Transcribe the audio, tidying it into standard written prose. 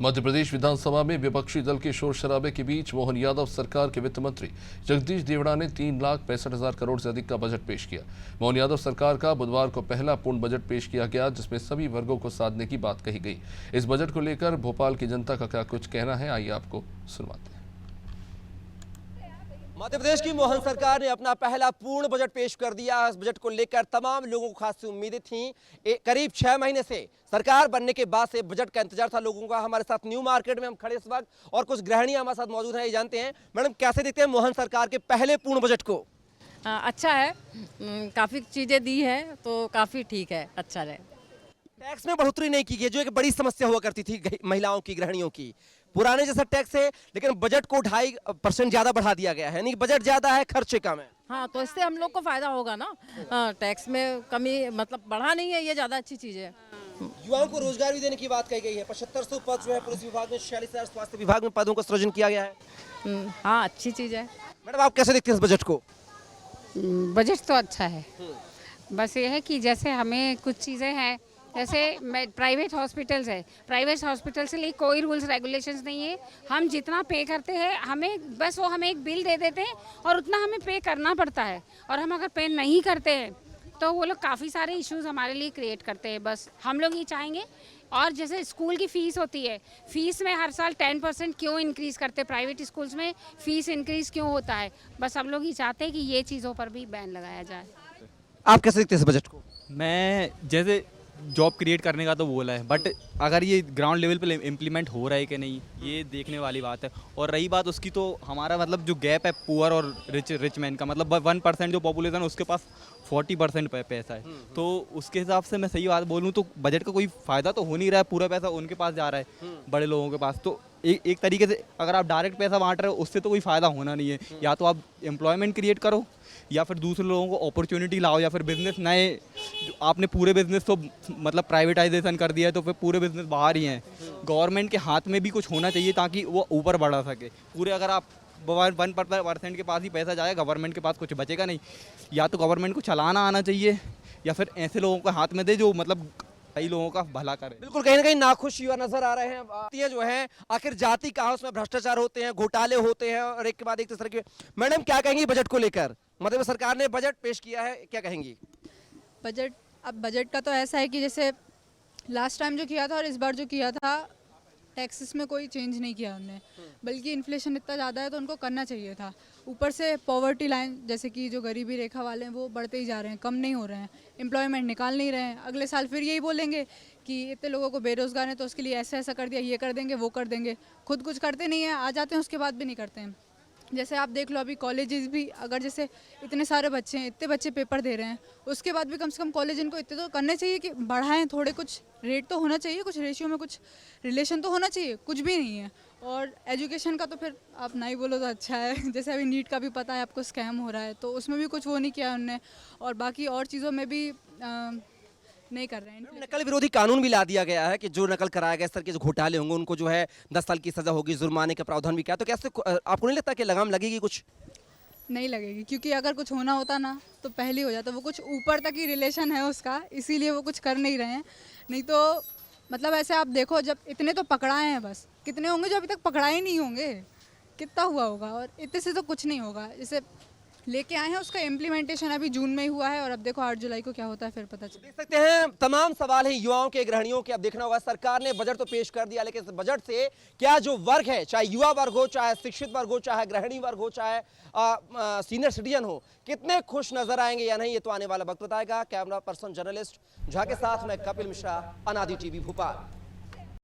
मध्य प्रदेश विधानसभा में विपक्षी दल के शोर शराबे के बीच मोहन यादव सरकार के वित्त मंत्री जगदीश देवड़ा ने 3,65,000 करोड़ से अधिक का बजट पेश किया। मोहन यादव सरकार का बुधवार को पहला पूर्ण बजट पेश किया गया, जिसमें सभी वर्गों को साधने की बात कही गई। इस बजट को लेकर भोपाल की जनता का क्या कुछ कहना है, आइए आपको सुनवाते हैं। मध्य प्रदेश की मोहन सरकार ने अपना पहला पूर्ण बजट पेश कर दिया। इस बजट को लेकर तमाम लोगों को खासी उम्मीदें थीं। करीब 6 महीने से सरकार बनने के बाद से बजट का इंतजार था लोगों का। हमारे साथ न्यू मार्केट में हम खड़े इस वक्त और कुछ गृहिणियां हमारे साथ मौजूद हैं। ये जानते हैं मैडम, कैसे देखते हैं मोहन सरकार के पहले पूर्ण बजट को? अच्छा है, काफ़ी चीज़ें दी है तो काफ़ी ठीक है, अच्छा है। टैक्स में बढ़ोतरी नहीं की गई, जो एक बड़ी समस्या हुआ करती थी महिलाओं की, गृहिणियों की। पुराने जैसा टैक्स है, लेकिन बजट को 2.5% ज्यादा बढ़ा दिया गया है। नहीं, बजट ज्यादा है, खर्चे कम है। हाँ, तो इससे हम लोग को फायदा होगा ना। टैक्स में कमी मतलब बढ़ा नहीं है, ये ज़्यादा अच्छी चीज़ है। युवाओं को रोजगार भी देने की बात कही गई है। 7500 पद जो है पुलिस विभाग में, 46,000 स्वास्थ्य विभाग में पदों का सृजन किया गया है। हाँ, अच्छी चीज़ है। मैडम, आप कैसे देखते हैं इस बजट को? बजट तो अच्छा है, बस ये है कि जैसे हमें कुछ चीज़ें हैं, जैसे प्राइवेट हॉस्पिटल्स है, प्राइवेट हॉस्पिटल से लिए कोई रूल्स रेगुलेशंस नहीं है। हम जितना पे करते हैं, हमें बस वो हमें एक बिल दे देते हैं और उतना हमें पे करना पड़ता है। और हम अगर पे नहीं करते हैं तो वो लोग काफ़ी सारे इश्यूज हमारे लिए क्रिएट करते हैं। बस हम लोग ये चाहेंगे। और जैसे स्कूल की फ़ीस होती है, फ़ीस में हर साल 10% क्यों इंक्रीज़ करते हैं? प्राइवेट स्कूल्स में फ़ीस इंक्रीज़ क्यों होता है? बस हम लोग ये चाहते हैं कि ये चीज़ों पर भी बैन लगाया जाए। आप कैसे देखते हैं इस बजट को? मैं जैसे जॉब क्रिएट करने का तो बोला है, बट अगर ये ग्राउंड लेवल पे इम्प्लीमेंट हो रहा है कि नहीं, ये देखने वाली बात है। और रही बात उसकी, तो हमारा मतलब जो गैप है पुअर और रिच मैन का, मतलब 1% जो पॉपुलेशन है उसके पास 40% पैसा है। तो उसके हिसाब से मैं सही बात बोलूँ तो बजट का कोई फ़ायदा तो हो नहीं रहा है। पूरा पैसा उनके पास जा रहा है, बड़े लोगों के पास। तो एक तरीके से अगर आप डायरेक्ट पैसा बांट रहे हो, उससे तो कोई फ़ायदा होना नहीं है। या तो आप एम्प्लॉयमेंट क्रिएट करो, या फिर दूसरे लोगों को अपॉर्चुनिटी लाओ, या फिर बिजनेस नए, जो आपने पूरे बिजनेस तो मतलब प्राइवेटाइजेशन कर दिया है, तो फिर पूरे बिजनेस बाहर ही हैं। गवर्नमेंट के हाथ में भी कुछ होना चाहिए ताकि वो ऊपर बढ़ा सके। पूरे अगर आप 1% के पास ही पैसा जाएगा, गवर्नमेंट के पास कुछ बचेगा नहीं। या तो गवर्नमेंट को चलाना आना चाहिए, या फिर ऐसे लोगों के हाथ में दे जो मतलब कई लोगों का भला करे। बिल्कुल, कहीं ना कहीं नाखुश युवा नजर आ रहे हैं। ये जो है, आखिर जाति का उसमें भ्रष्टाचार होते हैं, घोटाले होते हैं, और एक के बाद एक तरह के। मैडम, क्या कहेंगी बजट को लेकर? मतलब सरकार ने बजट पेश किया है, क्या कहेंगी? बजट का तो ऐसा है कि जैसे लास्ट टाइम जो किया था और इस बार जो किया था, टैक्सेस में कोई चेंज नहीं किया उन्होंने, बल्कि इन्फ्लेशन इतना ज़्यादा है तो उनको करना चाहिए था। ऊपर से पॉवर्टी लाइन, जैसे कि जो गरीबी रेखा वाले हैं वो बढ़ते ही जा रहे हैं, कम नहीं हो रहे हैं। एम्प्लॉयमेंट निकाल नहीं रहे हैं। अगले साल फिर यही बोलेंगे कि इतने लोगों को बेरोज़गार हैं तो उसके लिए ऐसा ऐसा कर दिया, ये कर देंगे, वो कर देंगे। खुद कुछ करते नहीं हैं, आ जाते हैं उसके बाद भी नहीं करते हैं। जैसे आप देख लो, अभी कॉलेजेस भी, अगर जैसे इतने सारे बच्चे हैं, इतने बच्चे पेपर दे रहे हैं, उसके बाद भी कम से कम कॉलेज इनको इतने तो करने चाहिए कि बढ़ाएं, थोड़े कुछ रेट तो होना चाहिए, कुछ रेशियो में कुछ रिलेशन तो होना चाहिए। कुछ भी नहीं है। और एजुकेशन का तो फिर आप नहीं बोलो तो अच्छा है। जैसे अभी नीट का भी पता है आपको, स्कैम हो रहा है, तो उसमें भी कुछ वो नहीं किया उन्होंने। और बाकी और चीज़ों में भी नहीं कर रहे हैं। नकल विरोधी कानून भी ला दिया गया है कि जो नकल कराया गया, इस तरह के जो घोटाले होंगे उनको जो है 10 साल की सजा होगी, जुर्माने का प्रावधान भी किया। तो कैसे आपको नहीं लगता कि लगाम लगेगी? कुछ नहीं लगेगी, क्योंकि अगर कुछ होना होता ना तो पहले हो जाता। वो कुछ ऊपर तक ही रिलेशन है उसका, इसीलिए वो कुछ कर नहीं रहे हैं। नहीं तो मतलब ऐसे आप देखो, जब इतने तो पकड़ाए हैं, बस कितने होंगे जो अभी तक पकड़ाए नहीं होंगे? कितना हुआ होगा? और इतने से तो कुछ नहीं होगा। जैसे लेके आए हैं, उसका इम्प्लीमेंटेशन अभी जून में ही हुआ है, और अब देखो 8 जुलाई को क्या होता है, फिर पता चलेगा। देख सकते हैं तमाम सवाल हैं युवाओं के, गृहिणियों के। अब देखना होगा, सरकार ने बजट तो पेश कर दिया, लेकिन इस बजट से क्या जो वर्ग है, चाहे युवा वर्ग हो, चाहे शिक्षित वर्ग हो, चाहे गृहिणी वर्ग हो, चाहे सीनियर सिटीजन हो, कितने खुश नजर आएंगे या नहीं, ये तो आने वाला वक्त बताएगा। कैमरा पर्सन जर्नलिस्ट झा के साथ मैं कपिल मिश्रा, अनादि टीवी भोपाल।